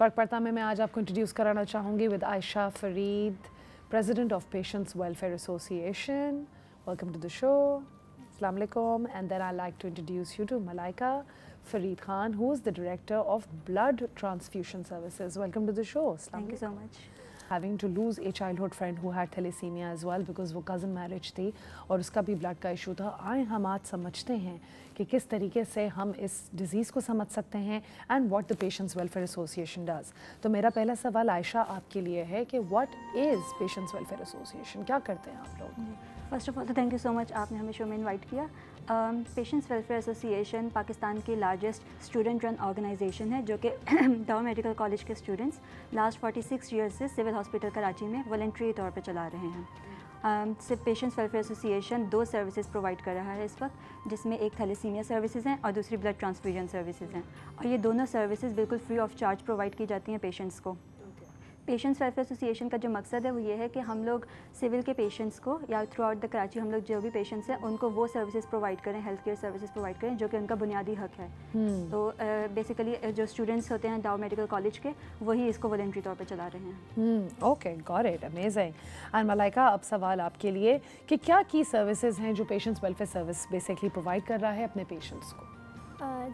فرق پڑتا میں آج آپ کو انٹروڈیوس کرانا چاہوں گی with Ayesha Farid, President of Patients Welfare Association. Welcome to the show. Assalamu alaikum. And then I'd like to introduce you to Malaika Farid Khan, who is the Director of Blood Transfusion Services. Welcome to the show. Thank you so much. Having to lose a childhood friend who had thalassemia as well because وہ cousin marriage تھی اور اس کا بھی blood کا issue تھا. آئیں ہم آج سمجھتے ہیں کہ کس طریقے سے ہم اس ڈیزیز کو سمجھ سکتے ہیں and what the patients welfare association does. تو میرا پہلا سوال عائشہ آپ کے لیے ہے کہ what is patients welfare association, کیا کرتے ہیں آپ لوگ؟ فرسٹ آف آل تو تھینک یو سو مچ, آپ نے ہمیں شو میں انوائٹ کیا. پیشنٹس ویلفیئر ایسوسیشن پاکستان کی لارجسٹ اسٹوڈنٹ رن آرگنائزیشن ہے جو کہ ڈاؤ میڈیکل کالج کے اسٹوڈنٹس لاسٹ 46 ایئرس سے سول ہاسپٹل کراچی میں والنٹری طور پہ چلا رہے ہیں. Patients welfare association 2 services provide کر رہا ہے اس وقت, جس میں ایک تھیلیسیمیا سروسز ہیں اور دوسری بلڈ ٹرانسفیوژن سروسز ہیں, اور یہ دونوں سروسز بالکل فری آف چارج پرووائڈ کی جاتی ہیں پیشنٹس کو. پیشنٹس ویلفیئر ایسوسیشن کا جو مقصد ہے وہ یہ ہے کہ ہم لوگ سول کے پیشنٹس کو یا تھرو آؤٹ دا کراچی ہم لوگ جو بھی پیشنٹس ہیں ان کو وہ سروسز پرووائڈ کریں, ہیلتھ کیئر سروسز پرووائڈ کریں جو کہ ان کا بنیادی حق ہے. تو بیسیکلی جو اسٹوڈنٹس ہوتے ہیں ڈاؤ میڈیکل کالج کے وہی اس کو والنٹری طور پہ چلا رہے ہیں. Okay, got it, amazing. And ملائکہ, اب سوال آپ کے لیے کہ کیا کی سروسز ہیں جو patients welfare service basically provide کر رہا ہے اپنے پیشنٹس کو؟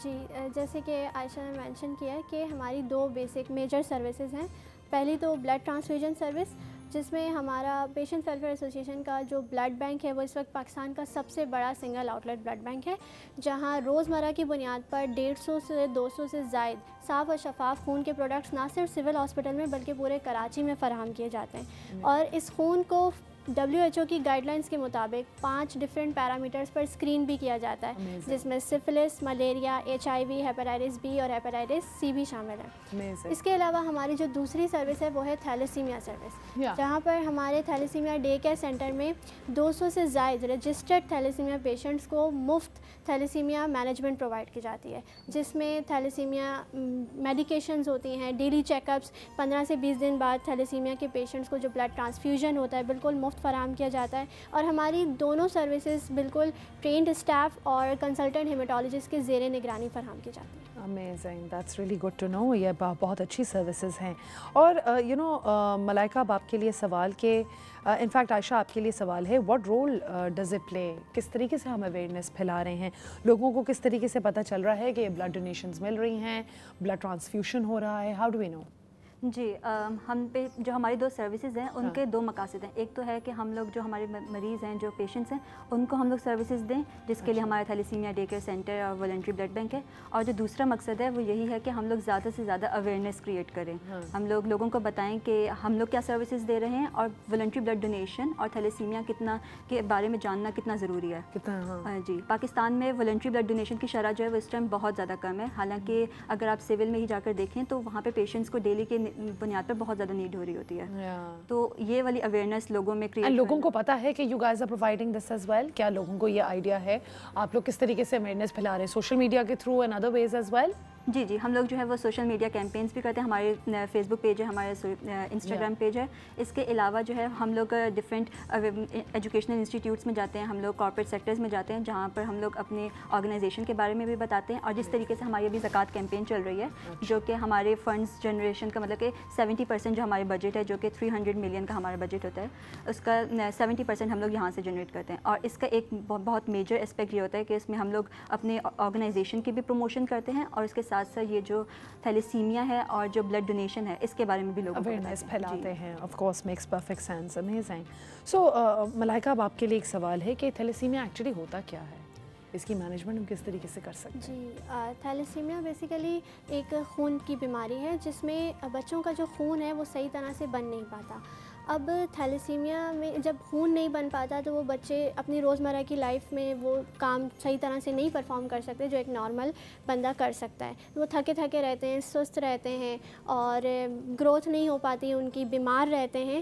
جی, جیسے کہ عائشہ نے مینشن کیا ہے کہ ہماری 2 بیسک میجر سروسز ہیں. پہلی تو بلڈ ٹرانسفیوژن سروس, جس میں ہمارا پیشنٹ ویلفیئر ایسوسیشن کا جو بلڈ بینک ہے وہ اس وقت پاکستان کا سب سے بڑا single outlet blood bank ہے, جہاں روزمرہ کی بنیاد پر 150 سے 200 سے زائد صاف اور شفاف خون کے پروڈکٹس نہ صرف سول ہاسپٹل میں بلکہ پورے کراچی میں فراہم کیے جاتے ہیں. اور اس خون کو WHO کی گائیڈ لائنس کے مطابق 5 ڈفرینٹ پیرامیٹرز پر اسکرین بھی کیا جاتا ہے, جس میں سفلس, ملیریا, HIV, ہیپاٹائٹس B اور ہیپاٹائٹس C بھی شامل ہے. اس کے علاوہ ہماری جو دوسری سروس ہے وہ ہے تھیلیسیمیا سروس, جہاں پر ہمارے تھیلیسیمیا ڈے کیئر سینٹر میں 200 سے زائد رجسٹرڈ تھیلیسیمیا پیشنٹس کو مفت تھیلیسیمیا مینجمنٹ پرووائڈ کی جاتی ہے, جس میں تھیلیسیمیا میڈیکیشنز ہوتی ہیں, ڈیلی چیک اپس, 15 سے 20 دن بعد تھیلیسیمیا کے پیشنٹس کو جو بلڈ ٹرانسفیوژن ہوتا ہے بالکل مفت فراہم کیا جاتا ہے. اور ہماری دونوں سروسز بالکل ٹرینڈ اسٹاف اور کنسلٹنٹ ہیمیٹالوجسٹ کے زیر نگرانی فراہم کی جاتی ہیں. Amazing, that's really good to know. یہ بہت اچھی سروسز ہیں. اور ملائکہ, اب آپ کے لیے سوال کہ انفیکٹ عائشہ آپ کے لیے سوال ہے, what role does it play, کس طریقے سے ہم اویئرنیس پھیلا رہے ہیں, لوگوں کو کس طریقے سے پتہ چل رہا ہے کہ بلڈ ڈونیشنز مل رہی ہیں, بلڈ ٹرانسفیوژن ہو رہا ہے, ہاؤ ڈو وی نو؟ جی, ہم پہ جو ہماری 2 سروسز ہیں ان کے 2 مقاصد ہیں. ایک تو ہے کہ ہم لوگ جو ہمارے مریض ہیں, جو پیشنٹس ہیں, ان کو ہم لوگ سروسز دیں, جس کے لیے ہمارا تھیلیسیمیا ڈے کیئر سینٹر اور والنٹری بلڈ بینک ہے. اور جو دوسرا مقصد ہے وہ یہی ہے کہ ہم لوگ زیادہ سے زیادہ اویئرنیس کریٹ کریں. ہم لوگ لوگوں کو بتائیں کہ ہم لوگ کیا سروسز دے رہے ہیں اور والنٹری بلڈ ڈونیشن اور تھیلیسیمیا کتنا کے بارے میں جاننا کتنا ضروری ہے. جی, پاکستان میں والنٹری بلڈ ڈونیشن کی شرح جو ہے وہ اس ٹائم بہت زیادہ کم ہے. حالانکہ اگر آپ سول میں ہی جا کر دیکھیں تو وہاں پہ پیشنٹس کو ڈیلی کے بنیاد پر بہت زیادہ نیڈ ہو رہی ہوتی ہے. تو یہ والی اویئرنیس لوگوں میں کریٹ, لوگوں کو پتہ ہے کہ you guys are providing this as well. کیا لوگوں کو یہ آئیڈیا ہے آپ لوگ کس طریقے سے اویئرنیس پھیلا رہے ہیں, سوشل میڈیا کے through and other ways as well? جی, ہم لوگ جو ہے وہ سوشل میڈیا کیمپینس بھی کرتے ہیں. ہمارے فیس بک پیج ہے, ہمارے انسٹاگرام پیج ہے. اس کے علاوہ جو ہے ہم لوگ ڈفرینٹ ایجوکیشنل انسٹیٹیوٹس میں جاتے ہیں, ہم لوگ کارپوریٹ سیکٹرز میں جاتے ہیں, جہاں پر ہم لوگ اپنے آرگنائزیشن کے بارے میں بھی بتاتے ہیں. اور جس طریقے سے ہماری ابھی زکوٰۃ کیمپین چل رہی ہے, جو کہ ہمارے فنڈس جنریشن کا مطلب کہ 70% جو ہمارے بجٹ ہے, جو کہ 300 ملین کا ہمارا بجٹ ہوتا ہے, اس کا 70% ہم لوگ یہاں سے جنریٹ کرتے ہیں. اور اس کا ایک بہت میجر اسپیکٹ یہ ہوتا ہے کہ اس میں ہم لوگ اپنے آرگنائزیشن کی بھی پروموشن کرتے ہیں, اور اس کے ساتھ ساتھ یہ جو تھیلیسیمیا ہے اور جو بلڈ ڈونیشن ہے اس کے بارے میں بھی لوگ اویئرنیس پھیلاتے ہیں. Of course, makes perfect sense. Amazing. So Malaika, اب آپ کے لیے ایک سوال ہے کہ تھیلیسیمیا ایکچولی ہوتا کیا ہے, اس کی مینجمنٹ ہم کس طریقے سے کر سکتے ہیں؟ جی, تھیلیسیمیا بیسیکلی ایک خون کی بیماری ہے جس میں بچوں کا جو خون ہے وہ صحیح طرح سے بن نہیں پاتا. اب تھیلیسیمیا میں جب خون نہیں بن پاتا تو وہ بچے اپنی روزمرہ کی لائف میں وہ کام صحیح طرح سے نہیں پرفارم کر سکتے جو ایک نارمل بندہ کر سکتا ہے. وہ تھکے تھکے رہتے ہیں, سست رہتے ہیں, اور گروتھ نہیں ہو پاتی ان کی, بیمار رہتے ہیں.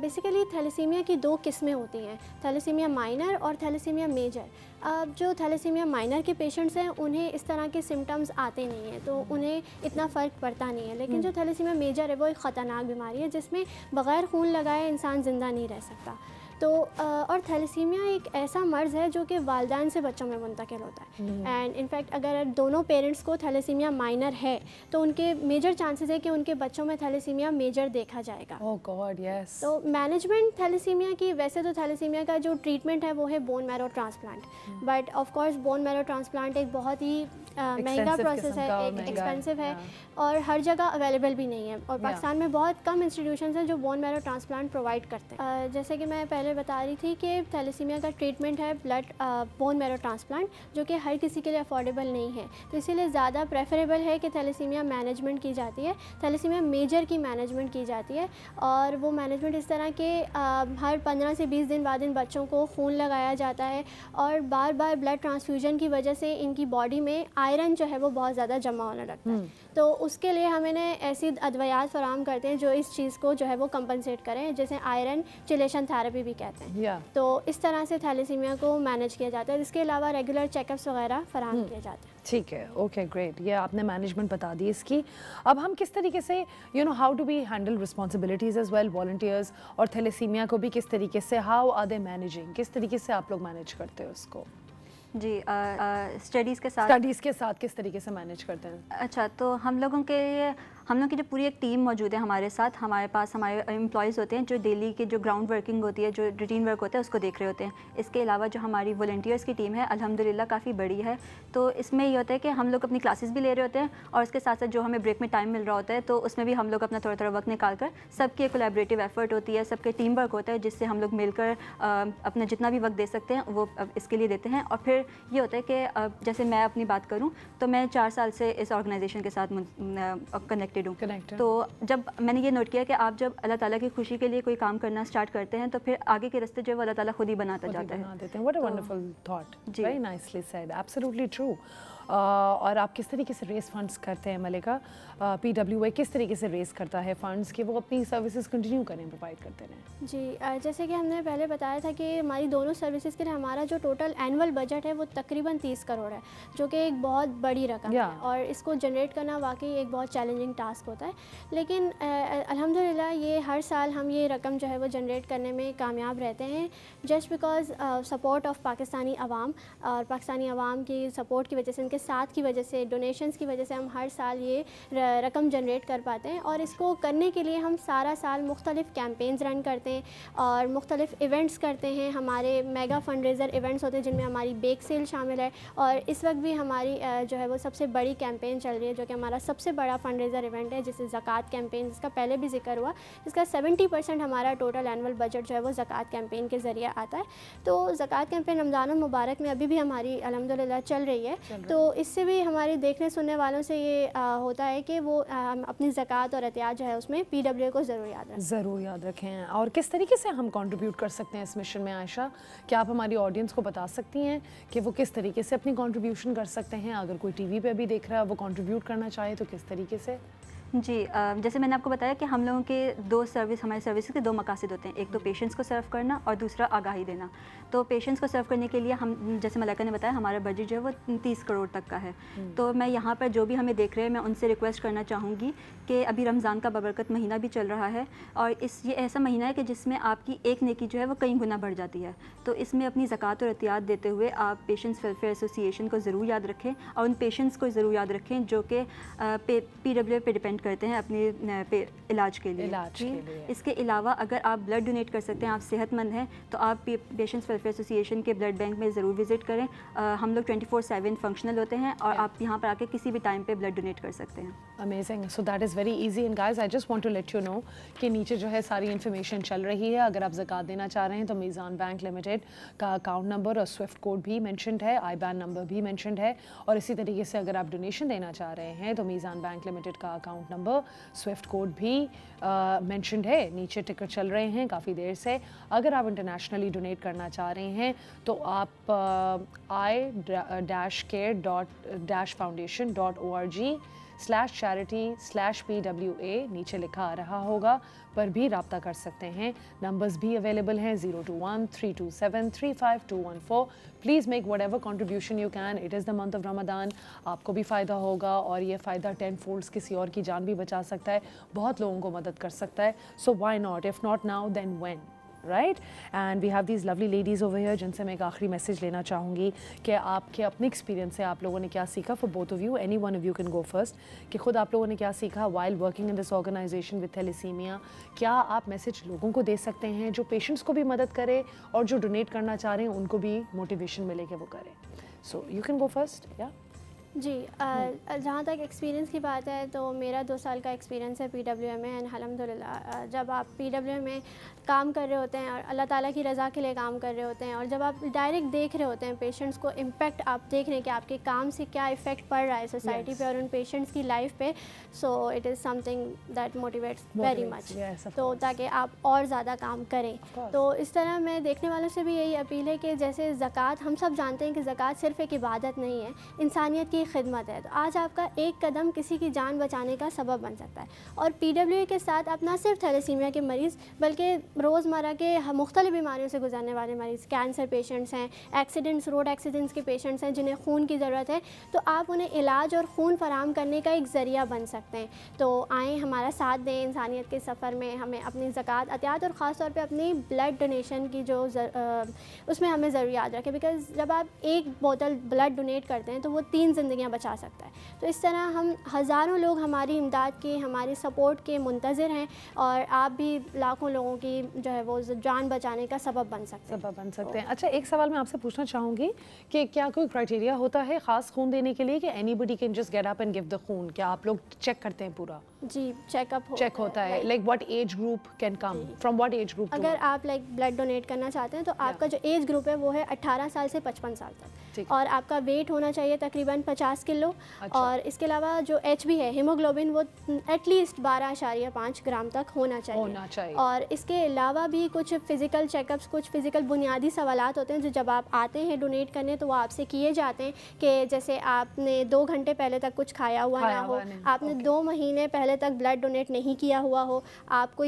بیسیکلی تھیلیسیمیا کی 2 قسمیں ہوتی ہیں, تھیلیسیمیا مائنر اور تھیلیسیمیا میجر. اب جو تھیلیسیمیا مائنر کے پیشنٹس ہیں انہیں اس طرح کے سمٹمز آتے نہیں ہیں, تو انہیں اتنا فرق پڑتا نہیں ہے. لیکن جو تھیلیسیمیا میجر ہے وہ ایک خطرناک بیماری ہے جس میں بغیر خون لگائے انسان زندہ نہیں رہ سکتا. تو اور تھیلیسیمیا ایک ایسا مرض ہے جو کہ والدین سے بچوں میں منتقل ہوتا ہے. اینڈ انفیکٹ اگر دونوں پیرنٹس کو تھیلیسیمیا مائنر ہے تو ان کے میجر چانسز ہے کہ ان کے بچوں میں تھیلیسیمیا میجر دیکھا جائے گا. Oh God, yes. تو مینجمنٹ تھیلیسیمیا کی، ویسے تو تھیلیسیمیا کا جو ٹریٹمنٹ ہے وہ ہے bone marrow transplant, but of course bone marrow transplant ایک بہت ہی مہنگا پروسیس ہے، ایک ایکسپینسو ہے اور ہر جگہ اویلیبل بھی نہیں ہے. اور پاکستان میں بہت کم انسٹیٹیوشنز ہیں جو بون میرو ٹرانسپلانٹ پرووائڈ کرتے ہیں. جیسے کہ میں پہلے بتا رہی تھی کہ تھیلیسیمیا کا ٹریٹمنٹ ہے بون میرو ٹرانسپلانٹ، جو کہ ہر کسی کے لیے افورڈیبل نہیں ہے. تو اسی لیے زیادہ پریفریبل ہے کہ تھیلیسیمیا مینجمنٹ کی جاتی ہے، تھیلیسیمیا میجر کی مینجمنٹ کی جاتی ہے. اور وہ مینجمنٹ اس طرح کہ ہر 15 سے 20 دن بعد ان بچوں کو خون لگایا جاتا ہے اور بار بار بلڈ ٹرانسفیوژن کی وجہ سے ان کی باڈی میں آئرن جو ہے وہ بہت زیادہ جمع ہونے لگتا ہے. تو اس کے لیے ہم انہیں ایسی ادویات فراہم کرتے ہیں جو اس چیز کو جو ہے وہ کمپنسیٹ کریں، جیسے آئرن چلیشن تھراپی بھی کہتے ہیں. تو اس طرح سے تھیلیسیمیا کو مینیج کیا جاتا ہے. اس کے علاوہ ریگولر چیک اپس وغیرہ فراہم کیے جاتے ہیں. ٹھیک ہے، اوکے گریٹ. یہ آپ نے مینجمنٹ بتا دی اس کی. اب ہم کس طریقے سے how do we handle responsibilities as well volunteers, اور تھیلیسیمیا کو بھی کس طریقے سے ہاؤ آر دے مینیجنگ، کس طریقے سے آپ لوگ مینیج کرتے ہو اس کو؟ جی اسٹڈیز کے ساتھ کس طریقے سے مینیج کرتے ہیں؟ اچھا، تو ہم لوگوں کی جو پوری ایک ٹیم موجود ہے ہمارے ساتھ. ہمارے پاس ہمارے امپلائیز ہوتے ہیں جو ڈیلی کے جو گراؤنڈ ورکنگ ہوتی ہے، جو روٹین ورک ہوتا ہے اس کو دیکھ رہے ہوتے ہیں. اس کے علاوہ جو ہماری والنٹیئرس کی ٹیم ہے الحمدللہ کافی بڑی ہے. تو اس میں یہ ہوتا ہے کہ ہم لوگ اپنی کلاسز بھی لے رہے ہوتے ہیں اور اس کے ساتھ ساتھ جو ہمیں بریک میں ٹائم مل رہا ہوتا ہے تو اس میں بھی ہم لوگ اپنا تھوڑا تھوڑا وقت نکال کر سب کی کولیبریٹیو ایفرٹ ہوتی ہے، سب کے ٹیم ورک ہوتا ہے جس سے ہم لوگ مل کر اپنا جتنا بھی وقت دے سکتے ہیں وہ اس کے لیے دیتے ہیں. اور پھر یہ ہوتا ہے کہ جیسے میں اپنی بات کروں تو میں 4 سال سے اس آرگنائزیشن کے ساتھ کنیکٹڈ ہوں. تو جب میں نے یہ نوٹ کیا کہ آپ جب اللہ تعالیٰ کی خوشی کے لیے کوئی کام کرنا اسٹارٹ کرتے ہیں تو پھر آگے کے راستے جو ہے وہ اللہ تعالیٰ خود ہی بناتا جاتا ہے. What a wonderful thought. Very nicely said. Absolutely true. اور آپ کس طریقے سے ریز فنڈس کرتے ہیں ملکہ؟ پی ڈبلیو اے کس طریقے سے ریز کرتا ہے فنڈس کہ وہ اپنی سروسز کنٹینیو کریں، پرووائڈ کرتے رہیں؟ جی جیسے کہ ہم نے پہلے بتایا تھا کہ ہماری دونوں سروسز کے لیے ہمارا جو ٹوٹل اینول بجٹ ہے وہ تقریباً 30 کروڑ ہے، جو کہ ایک بہت بڑی رقم ہے اور اس کو جنریٹ کرنا واقعی ایک بہت چیلنجنگ ٹاسک ہوتا ہے. لیکن الحمدللہ یہ ہر سال ہم یہ رقم جو ہے وہ جنریٹ کرنے میں کامیاب رہتے ہیں، just because support of Pakistani عوام اور پاکستانی عوام کی سپورٹ کی وجہ سے، ان کے ساتھ کی وجہ سے، ڈونیشنز کی وجہ سے ہم ہر سال یہ رقم جنریٹ کر پاتے ہیں. اور اس کو کرنے کے لیے ہم سارا سال مختلف کیمپینز رن کرتے ہیں اور مختلف ایونٹس کرتے ہیں. ہمارے میگا فنڈ ریزر ایونٹس ہوتے ہیں جن میں ہماری بیک سیل شامل ہے، اور اس وقت بھی ہماری جو ہے وہ سب سے بڑی کیمپین چل رہی ہے جو کہ ہمارا سب سے بڑا فنڈ ریزر ایونٹ ہے، جسے زکوٰۃ کیمپین، جس کا پہلے بھی ذکر ہوا. اس کا 70% ہمارا ٹوٹل اینول بجٹ جو ہے وہ زکوٰۃ کیمپین کے ذریعے آتا ہے. تو زکوٰۃ کیمپین رمضان المبارک میں ابھی بھی ہماری الحمدللہ چل رہی ہے. تو اس سے بھی ہمارے دیکھنے سننے والوں سے یہ ہوتا ہے کہ وہ اپنی زکوٰۃ اور احتیاط جو ہے اس میں پی ڈبلیو کو ضرور یاد رکھیں. اور کس طریقے سے ہم کنٹریبیوٹ کر سکتے ہیں اس مشن میں عائشہ؟ کیا آپ ہماری آڈینس کو بتا سکتی ہیں کہ وہ کس طریقے سے اپنی کنٹریبیوشن کر سکتے ہیں؟ اگر کوئی ٹی وی پہ بھی دیکھ رہا ہے وہ کنٹریبیوٹ کرنا چاہے تو کس طریقے سے؟ جی جیسے میں نے آپ کو بتایا کہ ہم لوگوں کے ہمارے سروس کے 2 مقاصد ہوتے ہیں. ایک تو پیشنٹس کو سرو کرنا اور دوسرا آگاہی دینا. تو پیشنٹس کو سرو کرنے کے لیے ہم، جیسے ملائکہ نے بتایا، ہمارا بجٹ جو ہے وہ 30 کروڑ تک کا ہے. تو میں یہاں پر جو بھی ہمیں دیکھ رہے ہیں میں ان سے ریکویسٹ کرنا چاہوں گی کہ ابھی رمضان کا بابرکت مہینہ بھی چل رہا ہے اور یہ ایسا مہینہ ہے کہ جس میں آپ کی ایک نیکی جو ہے وہ کئی گنا بڑھ جاتی ہے. تو اس میں اپنی زکوٰۃ اور احتیاط دیتے ہوئے آپ پیشنٹس ویلفیئر ایسوسی ایشن کو ضرور یاد رکھیں اور ان پیشنٹس کو ضرور یاد رکھیں جو کہ پی ڈبلیو پہ ڈپینڈ کرتے ہیں اپنی علاج کے لیے. اس کے علاوہ اگر آپ بلڈ ڈونیٹ کر سکتے ہیں، آپ صحت مند ہیں، تو آپ پیشنٹس ویلفیئر ایسوسی ایشن کے بلڈ بینک میں ضرور وزٹ کریں. ہم لوگ 24/7 فنکشنل ہوتے ہیں اور آپ یہاں پر آ کے کسی بھی ٹائم پہ بلڈ ڈونیٹ کر سکتے ہیں. Amazing. So that is very easy. And guys I just want to let you know کہ نیچے جو ہے ساری انفارمیشن چل رہی ہے. اگر آپ زکوٰۃ دینا چاہ رہے ہیں تو میزان بینک لمیٹڈ کا اکاؤنٹ نمبر اور سوئفٹ کوڈ بھی مینشنڈ ہے، آئی بین نمبر بھی مینشنڈ ہے. اور اسی طریقے سے اگر آپ ڈونیشن دینا چاہ رہے ہیں تو میزان بینک لمیٹڈ کا اکاؤنٹ نمبر، سوئفٹ کوڈ بھی مینشنڈ ہے. نیچے ٹکٹ چل رہے ہیں کافی دیر سے. اگر آپ انٹرنیشنلی ڈونیٹ کرنا چاہ رہے ہیں تو آپ i-care.foundation.org/charity/PWA نیچے لکھا آ رہا ہوگا پر بھی رابطہ کر سکتے ہیں. نمبرز بھی اویلیبل ہیں 021-327-35214. Please make whatever contribution you can. It is the month of Ramzan. آپ کو بھی فائدہ ہوگا اور یہ فائدہ 10 فولڈز کسی اور کی جان بھی بچا سکتا ہے، بہت لوگوں کو مدد کر سکتا ہے. So why not? If not now then when? Right. And we have these lovely ladies over here جن سے میں ایک آخری میسیج لینا چاہوں گی کہ آپ کے اپنے ایکسپیرینس سے آپ لوگوں نے کیا سیکھا. For both of you, any one of you can go first, کہ خود آپ لوگوں نے کیا سیکھا while working in this organisation with thalassaemia. کیا آپ میسیج لوگوں کو دے سکتے ہیں جو پیشنٹس کو بھی مدد کرے اور جو ڈونیٹ کرنا چاہ رہے ہیں ان کو بھی موٹیویشن ملے کہ وہ کریں. So you can go first. یا جی, جہاں تک ایکسپیرینس کی بات ہے تو میرا 2 سال کا ایکسپیرینس ہے PWM میں. اینڈ الحمدللہ جب آپ PWM میں کام کر رہے ہوتے ہیں اور اللہ تعالیٰ کی رضا کے لیے کام کر رہے ہوتے ہیں, اور جب آپ ڈائریکٹ دیکھ رہے ہوتے ہیں پیشنٹس کو, امپیکٹ آپ دیکھ رہے ہیں کہ آپ کے کام سے کیا افیکٹ پڑ رہا ہے سوسائٹی پہ اور ان پیشنٹس کی لائف پہ, so it is some thing that motivates very much, تو تاکہ آپ اور زیادہ کام کریں. تو اس طرح میں دیکھنے والوں سے بھی یہی اپیل ہے کہ جیسے زکوٰۃ, ہم سب جانتے ہیں کہ زکوٰۃ صرف ایک عبادت نہیں ہے, انسانیت کی خدمت ہے. تو آج آپ کا ایک قدم کسی کی جان بچانے کا سبب بن سکتا ہے. اور PWA کے ساتھ آپ نہ صرف تھیلیسیمیا کے مریض بلکہ روزمرہ کے مختلف بیماریوں سے گزرنے والے مریض, کینسر پیشنٹس ہیں, ایکسیڈنٹس, روڈ ایکسیڈنٹس کے پیشنٹس ہیں جنہیں خون کی ضرورت ہے, تو آپ انہیں علاج اور خون فراہم کرنے کا ایک ذریعہ بن سکتے ہیں. تو آئیں ہمارا ساتھ دیں انسانیت کے سفر میں. ہمیں اپنی زکوٰۃ, عطیات اور خاص طور پہ اپنی بلڈ ڈونیشن کی جو اس میں ہمیں ضرور یاد رکھیں, بیکاز جب آپ ایک بوتل بلڈ ڈونیٹ کرتے ہیں تو وہ 3 زندگیاں بچا سکتا ہے. تو اس طرح ہم ہزاروں لوگ ہماری امداد کے, ہماری سپورٹ کے منتظر ہیں, اور آپ بھی لاکھوں لوگوں کی جو ہے وہ جان بچانے کا سبب بن سکتے ہیں. اچھا, ایک سوال میں آپ سے پوچھنا چاہوں گی کہ کیا کوئی کرائٹیریا ہوتا ہے خاص خون دینے کے لیے کہ anybody can just get up and give the خون؟ کیا آپ لوگ چیک کرتے ہیں پورا؟ جی, چیک ہوتا ہے. Like what age group can come, from what age group? اگر آپ لائک بلڈ ڈونیٹ کرنا چاہتے ہیں تو آپ کا جو ایج گروپ ہے وہ ہے 18 سال سے 55 سال تک, اور آپ کا ویٹ ہونا چاہیے تقریباً 50 کلو. اور اس کے علاوہ جو HB ہے, ہیموگلوبن, وہ ایٹ لیسٹ 12.5 گرام تک ہونا چاہیے. اور اس کے علاوہ بھی کچھ فزیکل چیک اپس, کچھ فزیکل بنیادی سوالات ہوتے ہیں جو جب آپ آتے ہیں ڈونیٹ کرنے تو وہ آپ سے کیے جاتے ہیں, کہ جیسے آپ نے 2 گھنٹے پہلے تک کچھ کھایا ہوا نہ ہو, آپ نے 2 مہینے پہلے تک بلڈ ڈونیٹ نہیں کیا ہوا ہو, آپ کو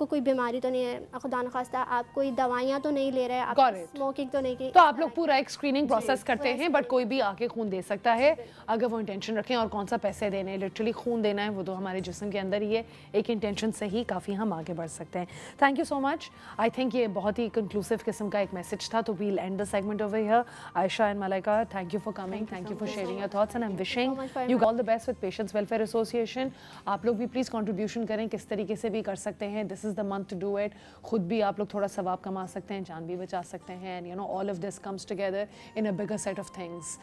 کوئی بیماری تو نہیں ہے, خدا نخواستہ آپ کوئی دوائیاں تو نہیں لے رہے, آپ اسموکنگ تو نہیں کی. تو آپ لوگ پورا ایک اسکریننگ پروسیس کرتے ہیں, بٹ کوئی بھی آ کے خون دے سکتا ہے اگر وہ انٹینشن رکھیں. اور کون سا پیسے دینے, لٹرلی خون دینا ہے, وہ تو ہمارے جسم کے اندر ہی ہے. ایک انٹینشن سے ہی کافی ہم آگے بڑھ سکتے ہیں. Thank you so much. I think یہ بہت ہی کنکلوسیو قسم کا ایک میسج تھا. تو we'll end the segment over here. Ayesha and Malaika, thank you for coming, thank you for sharing your thoughts, and I am wishing you all the best with patients welfare association. آپ لوگ بھی پلیز کنٹریبیوشن کریں, کس طریقے سے بھی کر سکتے ہیں. This is the month to do it. خود بھی آپ لوگ تھوڑا ثواب کما سکتے ہیں, جان بھی بچا سکتے ہیں. And you know all of this comes together in a bigger set of things.